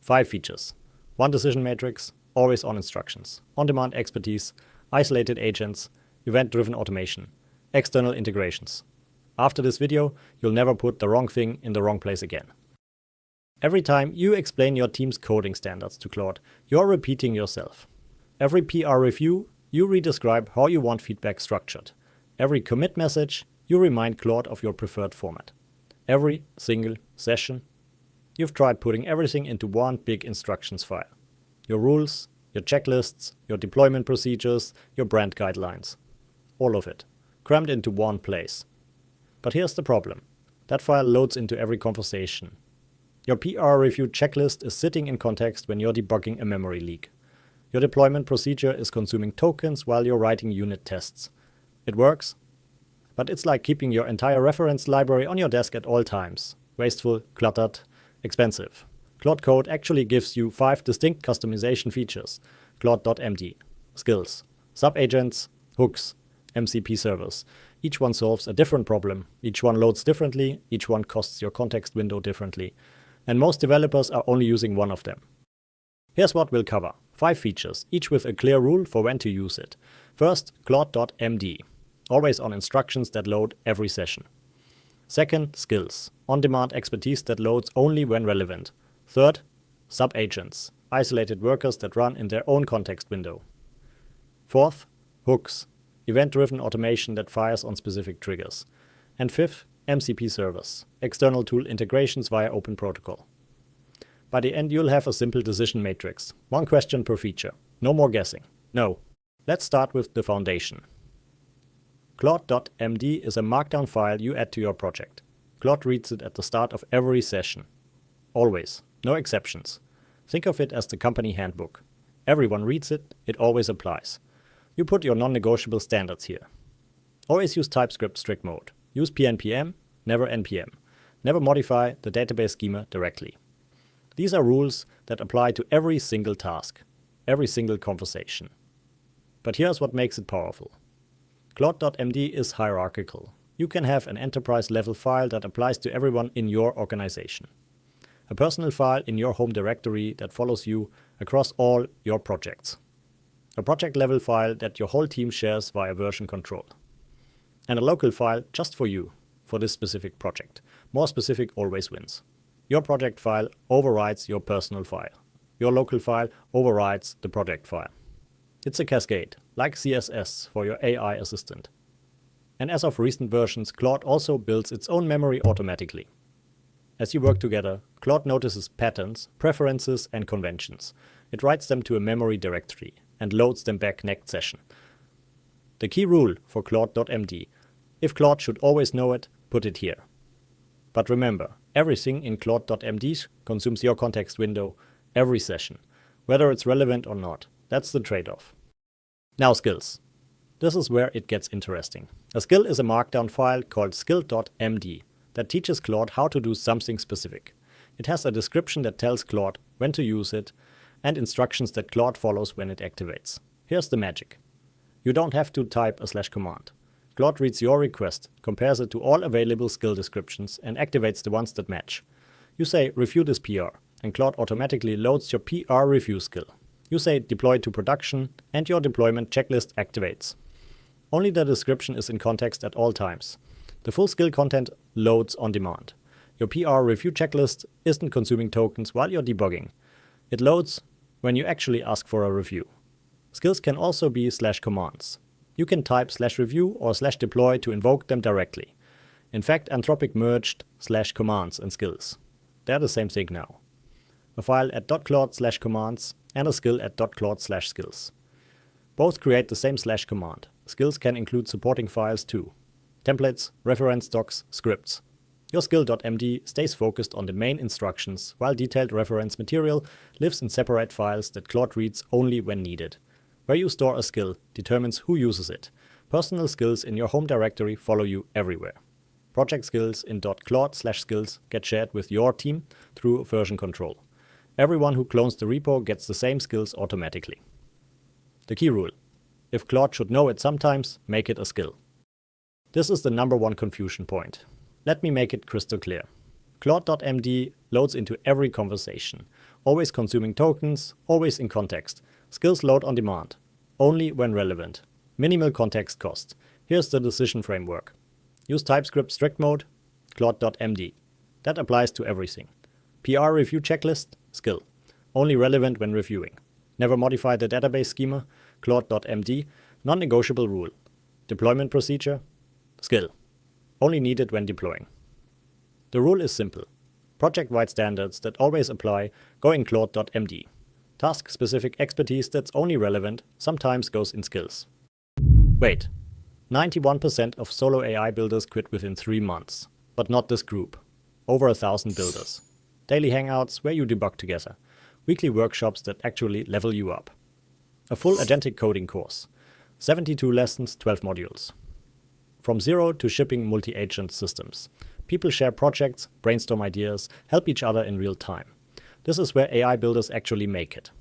5 features. 1 decision matrix, always-on instructions, on-demand expertise, isolated agents, event-driven automation, external integrations. After this video, you'll never put the wrong thing in the wrong place again. Every time you explain your team's coding standards to Claude, you're repeating yourself. Every PR review, you redescribe how you want feedback structured. Every commit message, you remind Claude of your preferred format. Every single session, you've tried putting everything into one big instructions file. Your rules, your checklists, your deployment procedures, your brand guidelines. All of it, crammed into one place. But here's the problem. That file loads into every conversation. Your PR review checklist is sitting in context when you're debugging a memory leak. Your deployment procedure is consuming tokens while you're writing unit tests. It works, but it's like keeping your entire reference library on your desk at all times. Wasteful, cluttered, expensive. Claude Code actually gives you 5 distinct customization features. Claude.md, skills, sub-agents, hooks, MCP servers. Each one solves a different problem. Each one loads differently. Each one costs your context window differently. And most developers are only using one of them. Here's what we'll cover. 5 features, each with a clear rule for when to use it. First, Claude.md, always on instructions that load every session. Second, skills, on-demand expertise that loads only when relevant. Third, sub-agents, isolated workers that run in their own context window. Fourth, hooks, event-driven automation that fires on specific triggers. And fifth, MCP servers, external tool integrations via open protocol. By the end, you'll have a simple decision matrix. 1 question per feature. No more guessing. No. Let's start with the foundation. Claude.md is a markdown file you add to your project. Claude reads it at the start of every session. Always. No exceptions. Think of it as the company handbook. Everyone reads it, it always applies. You put your non-negotiable standards here. Always use TypeScript strict mode. Use PNPM, never NPM. Never modify the database schema directly. These are rules that apply to every single task, every single conversation. But here's what makes it powerful. Claude.md is hierarchical. You can have an enterprise-level file that applies to everyone in your organization. A personal file in your home directory that follows you across all your projects. A project-level file that your whole team shares via version control. And a local file just for you, for this specific project. More specific always wins. Your project file overrides your personal file. Your local file overrides the project file. It's a cascade, like CSS for your AI assistant. And as of recent versions, Claude also builds its own memory automatically. As you work together, Claude notices patterns, preferences, and conventions. It writes them to a memory directory and loads them back next session. The key rule for Claude.md: if Claude should always know it, put it here. But remember, everything in Claude.md consumes your context window every session, whether it's relevant or not. That's the trade-off. Now skills. This is where it gets interesting. A skill is a markdown file called skill.md that teaches Claude how to do something specific. It has a description that tells Claude when to use it and instructions that Claude follows when it activates. Here's the magic. You don't have to type a /command. Claude reads your request, compares it to all available skill descriptions, and activates the ones that match. You say, review this PR, and Claude automatically loads your PR review skill. You say, deploy to production, and your deployment checklist activates. Only the description is in context at all times. The full skill content loads on demand. Your PR review checklist isn't consuming tokens while you're debugging. It loads when you actually ask for a review. Skills can also be /commands. You can type /review or /deploy to invoke them directly. In fact, Anthropic merged /commands and skills. They're the same thing now. A file at .claude/commands and a skill at .claude/skills. Both create the same /command. Skills can include supporting files too. Templates, reference docs, scripts. Your skill.md stays focused on the main instructions, while detailed reference material lives in separate files that Claude reads only when needed. Where you store a skill determines who uses it. Personal skills in your home directory follow you everywhere. Project skills in .claude/skills get shared with your team through version control. Everyone who clones the repo gets the same skills automatically. The key rule: if Claude should know it sometimes, make it a skill. This is the #1 confusion point. Let me make it crystal clear. Claude.md loads into every conversation. always consuming tokens, always in context. Skills load on demand, only when relevant. Minimal context cost. Here's the decision framework. Use TypeScript strict mode, Claude.md. That applies to everything. PR review checklist, skill. Only relevant when reviewing. Never modify the database schema, Claude.md. Non-negotiable rule. Deployment procedure, skill. Only needed when deploying. The rule is simple. Project-wide standards that always apply go in Claude.md. Task-specific expertise that's only relevant sometimes goes in skills. Wait, 91% of solo AI builders quit within 3 months. But not this group. Over 1,000 builders. Daily hangouts where you debug together. Weekly workshops that actually level you up. A full agentic coding course. 72 lessons, 12 modules. From zero to shipping multi-agent systems. People share projects, brainstorm ideas, help each other in real time. This is where AI builders actually make it.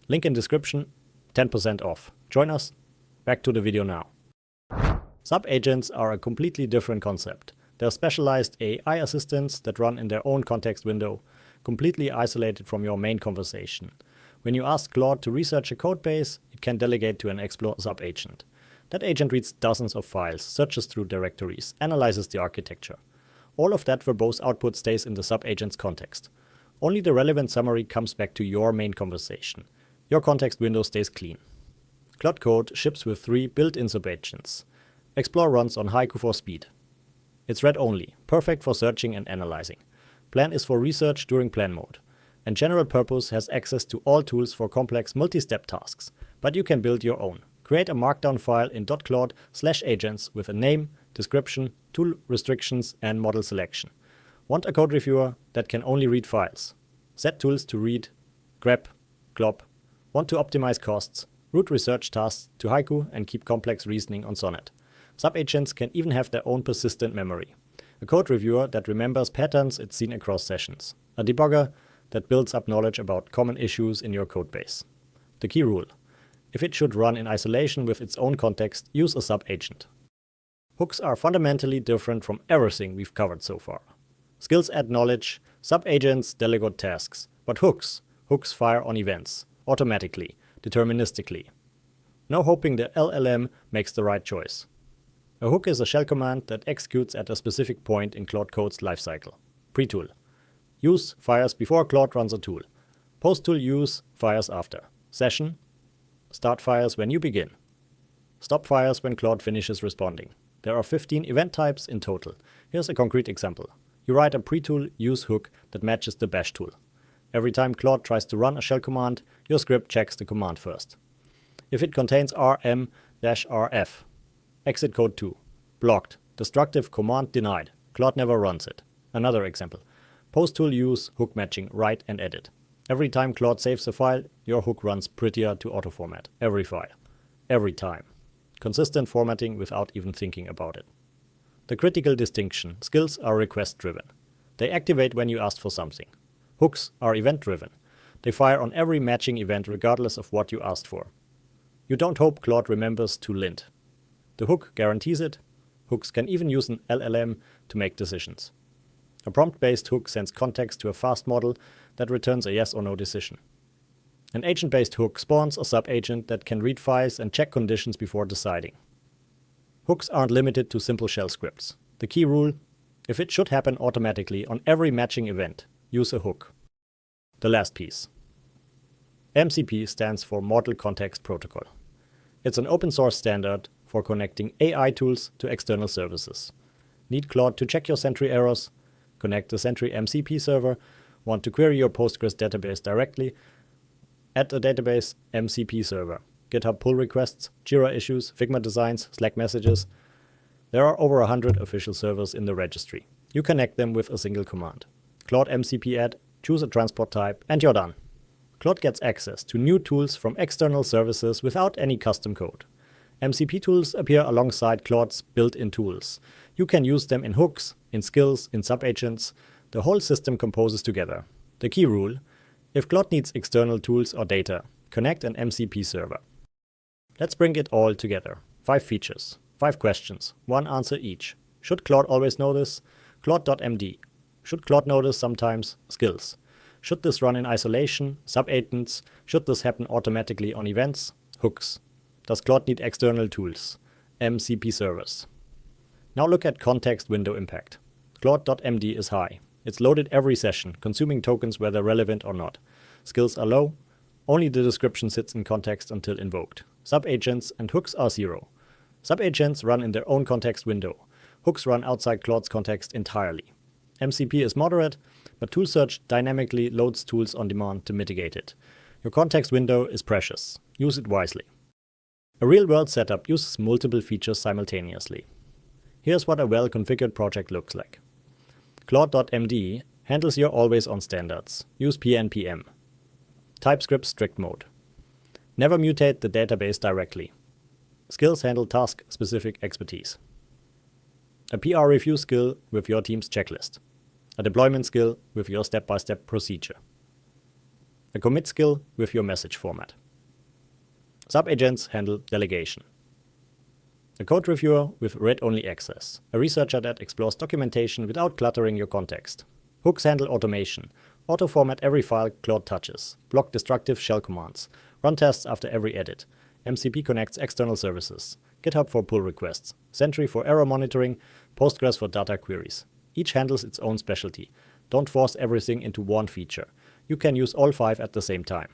Link in description, 10% off. Join us. Back to the video now. Sub-agents are a completely different concept. They're specialized AI assistants that run in their own context window, completely isolated from your main conversation. When you ask Claude to research a codebase, it can delegate to an Explore sub-agent. That agent reads dozens of files, searches through directories, analyzes the architecture. All of that verbose output stays in the sub-agent's context. Only the relevant summary comes back to your main conversation. Your context window stays clean. Claude Code ships with 3 built-in sub-agents. Explore runs on Haiku for speed. It's read-only, perfect for searching and analyzing. Plan is for research during plan mode. And general purpose has access to all tools for complex multi-step tasks. But you can build your own. Create a markdown file in .claude/agents with a name, description, tool restrictions, and model selection. Want a code reviewer that can only read files. Set tools to read, grep, glop. Want to optimize costs. Route research tasks to Haiku and keep complex reasoning on Sonnet. Sub-agents can even have their own persistent memory. A code reviewer that remembers patterns it's seen across sessions. A debugger that builds up knowledge about common issues in your codebase. The key rule. If it should run in isolation with its own context, use a sub-agent. Hooks are fundamentally different from everything we've covered so far. Skills add knowledge, sub-agents delegate tasks, but hooks fire on events, automatically, deterministically. No hoping the LLM makes the right choice. A hook is a shell command that executes at a specific point in Claude Code's lifecycle. Pre-tool. Use fires before Claude runs a tool. Post-tool use fires after. Session. Start fires when you begin. Stop fires when Claude finishes responding. There are 15 event types in total. Here's a concrete example. You write a pre-tool use hook that matches the bash tool. Every time Claude tries to run a shell command, your script checks the command first. If it contains rm-rf, exit code 2. Blocked. Destructive command denied. Claude never runs it. Another example. Post-tool use hook matching write and edit. Every time Claude saves a file, your hook runs prettier to auto-format. Every file. Every time. Consistent formatting without even thinking about it. The critical distinction. Skills are request-driven. They activate when you ask for something. Hooks are event-driven. They fire on every matching event regardless of what you asked for. You don't hope Claude remembers to lint. The hook guarantees it. Hooks can even use an LLM to make decisions. A prompt-based hook sends context to a fast model that returns a yes or no decision. An agent-based hook spawns a sub-agent that can read files and check conditions before deciding. Hooks aren't limited to simple shell scripts. The key rule: if it should happen automatically on every matching event, use a hook. The last piece. MCP stands for Model Context Protocol. It's an open source standard for connecting AI tools to external services. Need Claude to check your Sentry errors? Connect the Sentry MCP server. Want to query your Postgres database directly? Add a database MCP server. GitHub pull requests, Jira issues, Figma designs, Slack messages. There are over 100 official servers in the registry. You connect them with a single command. Claude MCP add, choose a transport type, and you're done. Claude gets access to new tools from external services without any custom code. MCP tools appear alongside Claude's built-in tools. You can use them in hooks, in skills, in sub-agents. The whole system composes together. The key rule: if Claude needs external tools or data, connect an MCP server. Let's bring it all together. 5 features, 5 questions, 1 answer each. Should Claude always know this? Claude.md. Should Claude know this sometimes? Skills. Should this run in isolation? Sub-agents? Should this happen automatically on events? Hooks. Does Claude need external tools? MCP servers. Now look at context window impact. CLAUDE.md is high. It's loaded every session, consuming tokens whether relevant or not. Skills are low. Only the description sits in context until invoked. Sub-agents and hooks are 0. Sub-agents run in their own context window. Hooks run outside Claude's context entirely. MCP is moderate, but tool search dynamically loads tools on demand to mitigate it. Your context window is precious. Use it wisely. A real-world setup uses multiple features simultaneously. Here's what a well-configured project looks like. Claude.md handles your always-on standards. Use PNPM. TypeScript strict mode. Never mutate the database directly. Skills handle task-specific expertise. A PR review skill with your team's checklist. A deployment skill with your step-by-step procedure. A commit skill with your message format. Sub-agents handle delegation. A code reviewer with read-only access. A researcher that explores documentation without cluttering your context. Hooks handle automation. Auto-format every file Claude touches. Block destructive shell commands. Run tests after every edit. MCP connects external services. GitHub for pull requests. Sentry for error monitoring. Postgres for data queries. Each handles its own specialty. Don't force everything into one feature. You can use all 5 at the same time.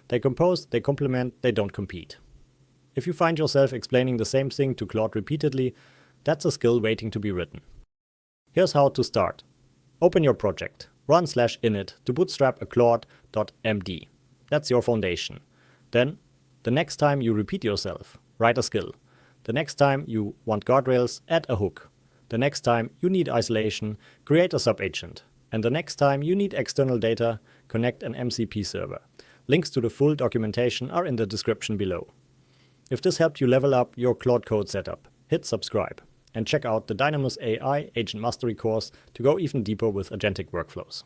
They compose, they complement, they don't compete. If you find yourself explaining the same thing to Claude repeatedly, that's a skill waiting to be written. Here's how to start. Open your project. Run /init to bootstrap a Claude.md. That's your foundation. Then, the next time you repeat yourself, write a skill. The next time you want guardrails, add a hook. The next time you need isolation, create a sub-agent. And the next time you need external data, connect an MCP server. Links to the full documentation are in the description below. If this helped you level up your Claude Code setup, hit subscribe and check out the Dynamous AI Agent Mastery course to go even deeper with agentic workflows.